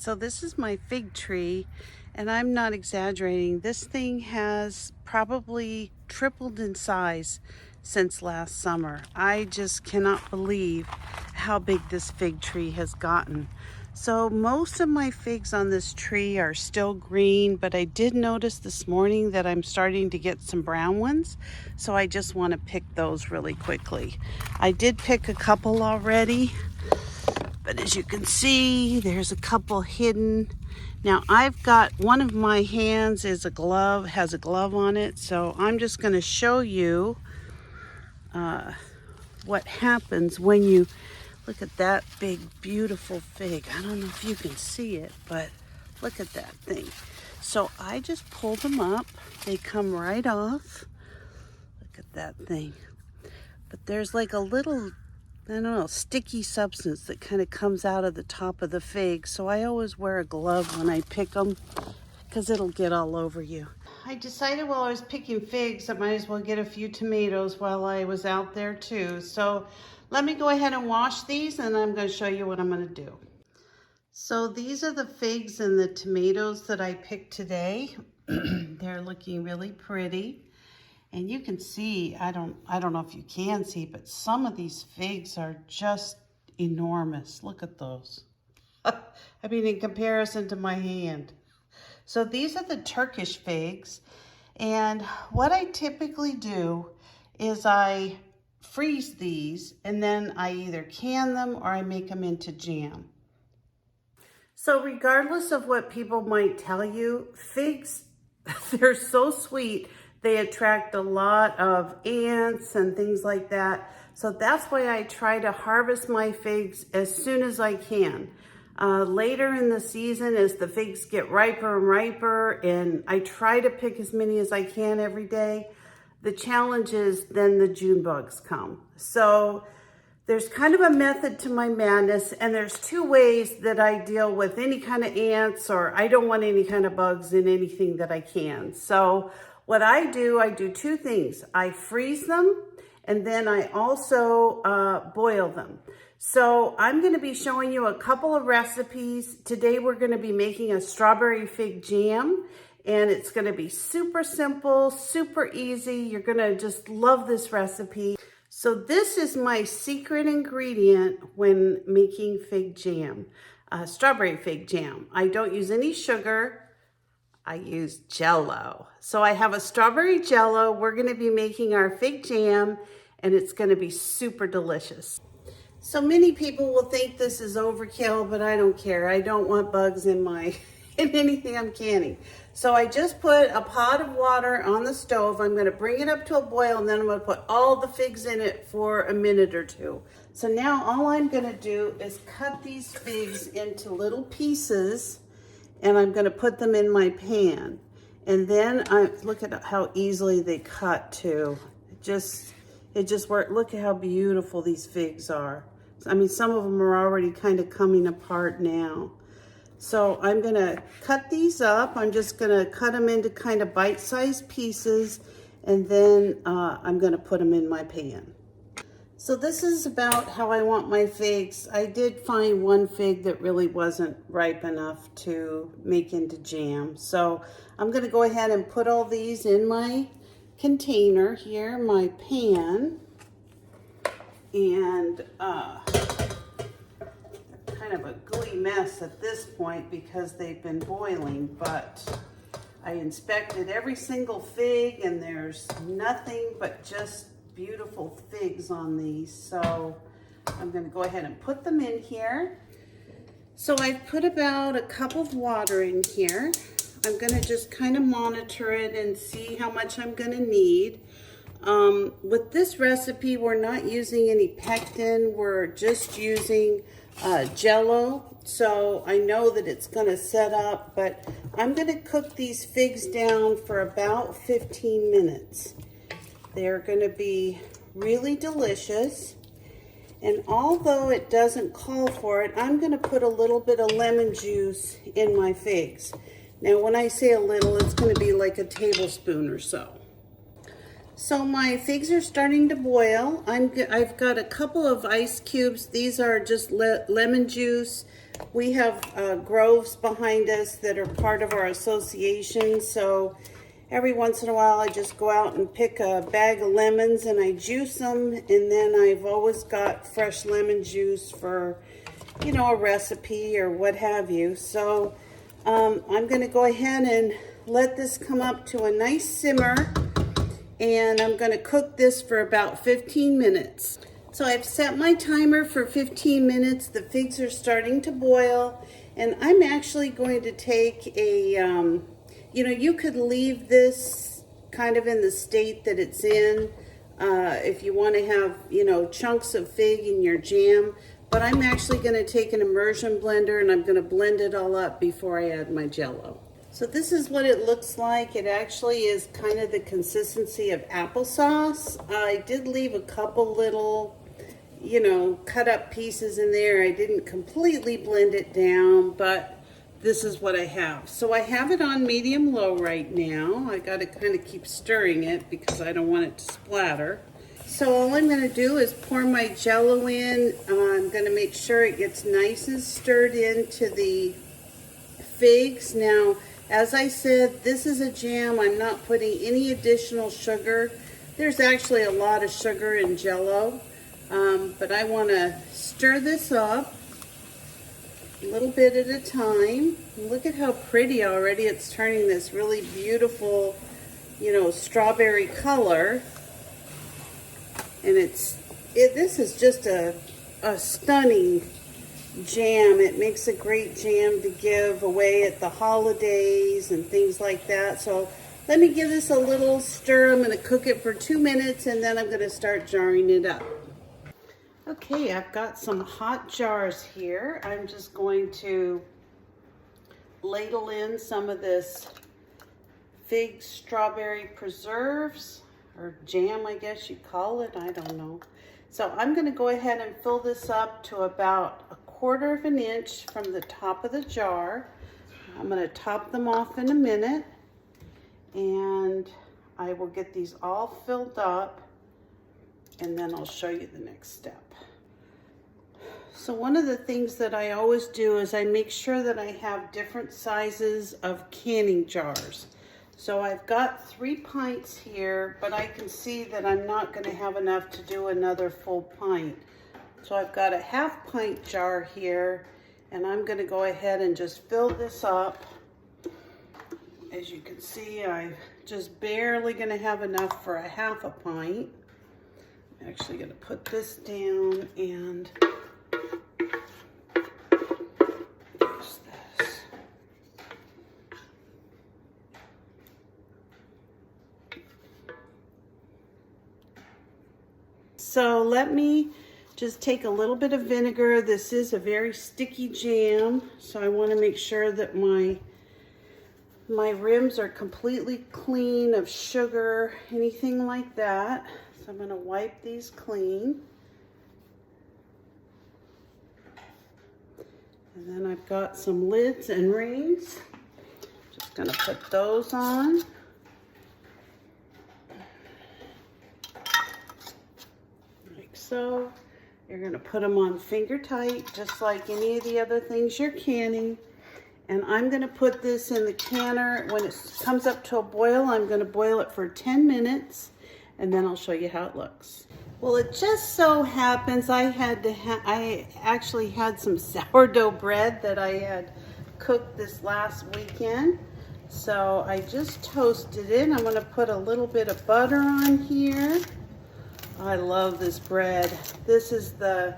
So this is my fig tree, and I'm not exaggerating. This thing has probably tripled in size since last summer. I just cannot believe how big this fig tree has gotten. So most of my figs on this tree are still green, but I did notice this morning that I'm starting to get some brown ones. So I just want to pick those really quickly. I did pick a couple already, but as you can see, there's a couple hidden. Now I've got one of my hands has a glove on it. So I'm just going to show you what happens when you look at that big, beautiful fig. I don't know if you can see it, but look at that thing. So I just pull them up. They come right off. Look at that thing. But there's like a little, I don't know, sticky substance that kind of comes out of the top of the fig. So I always wear a glove when I pick them because it'll get all over you. I decided while I was picking figs, I might as well get a few tomatoes while I was out there too. So let me go ahead and wash these, and I'm going to show you what I'm going to do. So these are the figs and the tomatoes that I picked today. They're looking really pretty. And you can see, I don't know if you can see, but some of these figs are just enormous. Look at those. I mean, in comparison to my hand. So these are the Turkish figs. And what I typically do is I freeze these, and then I either can them or I make them into jam. So regardless of what people might tell you, figs, they're so sweet. They attract a lot of ants and things like that. So that's why I try to harvest my figs as soon as I can. Later in the season, as the figs get riper and riper, and I try to pick as many as I can every day, the challenge is then the June bugs come. So there's kind of a method to my madness, and there's two ways that I deal with any kind of ants, or I don't want any kind of bugs in anything that I can. So what I do two things. I freeze them, and then I also boil them. So I'm going to be showing you a couple of recipes. Today we're going to be making a strawberry fig jam, and it's going to be super simple, super easy. You're going to just love this recipe. So this is my secret ingredient when making fig jam, strawberry fig jam. I don't use any sugar. I use Jello. So I have a strawberry Jello. We're going to be making our fig jam, and it's going to be super delicious. So many people will think this is overkill, but I don't care. I don't want bugs in anything I'm canning. So I just put a pot of water on the stove. I'm going to bring it up to a boil, and then I'm going to put all the figs in it for a minute or two. So now all I'm going to do is cut these figs into little pieces, and I'm going to put them in my pan. And then look at how easily they cut too. It just worked. Look at how beautiful these figs are. I mean, some of them are already kind of coming apart now. So I'm going to cut these up. I'm just going to cut them into kind of bite-sized pieces, and then I'm going to put them in my pan. So this is about how I want my figs. I did find one fig that really wasn't ripe enough to make into jam. So I'm going to go ahead and put all these in my container here, my pan. And kind of a gooey mess at this point because they've been boiling, but I inspected every single fig, and there's nothing but just beautiful figs on these. So I'm going to go ahead and put them in here. So I've put about a cup of water in here. I'm going to just kind of monitor it and see how much I'm going to need. With this recipe, we're not using any pectin. We're just using Jello. So I know that it's going to set up, but I'm going to cook these figs down for about 15 minutes. They're going to be really delicious. And although it doesn't call for it, I'm going to put a little bit of lemon juice in my figs. Now, when I say a little, it's going to be like a tablespoon or so. So my figs are starting to boil. I've got a couple of ice cubes. These are just lemon juice. We have groves behind us that are part of our association. So every once in a while I just go out and pick a bag of lemons and I juice them. And then I've always got fresh lemon juice for, you know, a recipe or what have you. So I'm going to go ahead and let this come up to a nice simmer. And I'm going to cook this for about 15 minutes. So I've set my timer for 15 minutes. The figs are starting to boil, and I'm actually going to take a, you know, you could leave this kind of in the state that it's in if you want to have, you know, chunks of fig in your jam. But I'm actually going to take an immersion blender and I'm going to blend it all up before I add my Jello. So this is what it looks like. It actually is kind of the consistency of applesauce. I did leave a couple little, you know, cut up pieces in there. I didn't completely blend it down, but this is what I have. So I have it on medium low right now. I got to kind of keep stirring it because I don't want it to splatter. So all I'm going to do is pour my Jello in. I'm going to make sure it gets nice and stirred into the figs. Now, as I said, this is a jam. I'm not putting any additional sugar. There's actually a lot of sugar in Jello, but I want to stir this up a little bit at a time. Look at how pretty already it's turning this really beautiful, you know, strawberry color. And this is just a stunning jam. It makes a great jam to give away at the holidays and things like that. So let me give this a little stir. I'm going to cook it for 2 minutes and then I'm going to start jarring it up. Okay, I've got some hot jars here. I'm just going to ladle in some of this fig strawberry preserves, or jam, I guess you'd call it. I don't know. So I'm going to go ahead and fill this up to about 1/4 of an inch from the top of the jar. I'm going to top them off in a minute, and I will get these all filled up, and then I'll show you the next step. So one of the things that I always do is I make sure that I have different sizes of canning jars. So I've got 3 pints here, but I can see that I'm not going to have enough to do another full pint. So I've got a 1/2 pint jar here, and I'm going to go ahead and just fill this up. As you can see, I'm just barely going to have enough for a 1/2 pint. I'm actually going to put this down and use this. So let me just take a little bit of vinegar. This is a very sticky jam, so I want to make sure that my rims are completely clean of sugar, anything like that. So I'm going to wipe these clean. And then I've got some lids and rings. Just going to put those on. Like so. You're going to put them on finger tight, just like any of the other things you're canning. And I'm going to put this in the canner. When it comes up to a boil, I'm going to boil it for 10 minutes, and then I'll show you how it looks. Well, it just so happens I actually had some sourdough bread that I had cooked this last weekend. So I just toasted it. I'm going to put a little bit of butter on here. I love this bread. This is the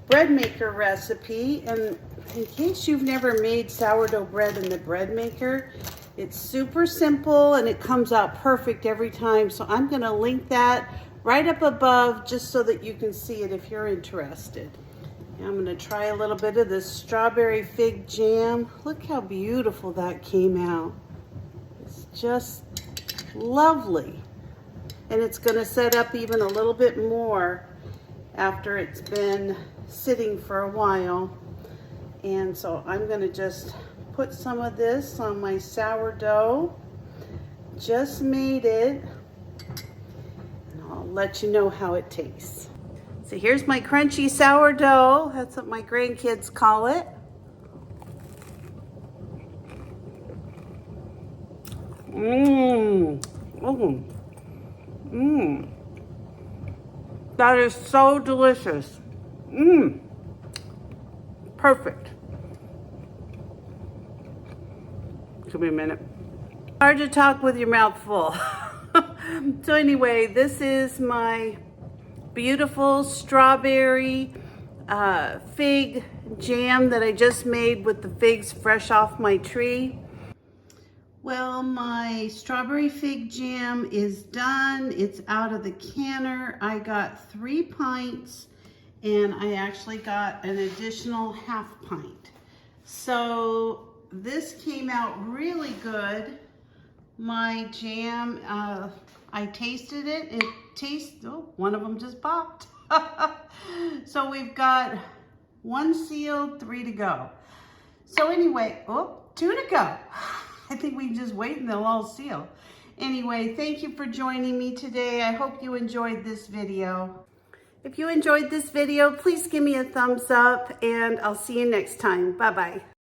bread maker recipe, and in case you've never made sourdough bread in the bread maker, it's super simple and it comes out perfect every time. So I'm going to link that right up above just so that you can see it if you're interested. And I'm going to try a little bit of this strawberry fig jam. Look how beautiful that came out. It's just lovely. And it's going to set up even a little bit more after it's been sitting for a while. And so I'm going to just put some of this on my sourdough. Just made it. let you know how it tastes. So here's my crunchy sourdough. That's what my grandkids call it. Mmm. Mmm. Mmm. That is so delicious. Mmm. Perfect. Give me a minute. Hard to talk with your mouth full. So anyway, this is my beautiful strawberry fig jam that I just made with the figs fresh off my tree. Well, my strawberry fig jam is done. It's out of the canner. I got 3 pints and I actually got an additional half pint. So this came out really good. My jam, I tasted it. It tastes, oh, one of them just popped. So we've got 1 sealed, 3 to go. So anyway, oh, 2 to go. I think we just wait and they'll all seal. Anyway, thank you for joining me today. I hope you enjoyed this video. If you enjoyed this video, please give me a thumbs up and I'll see you next time. Bye-bye.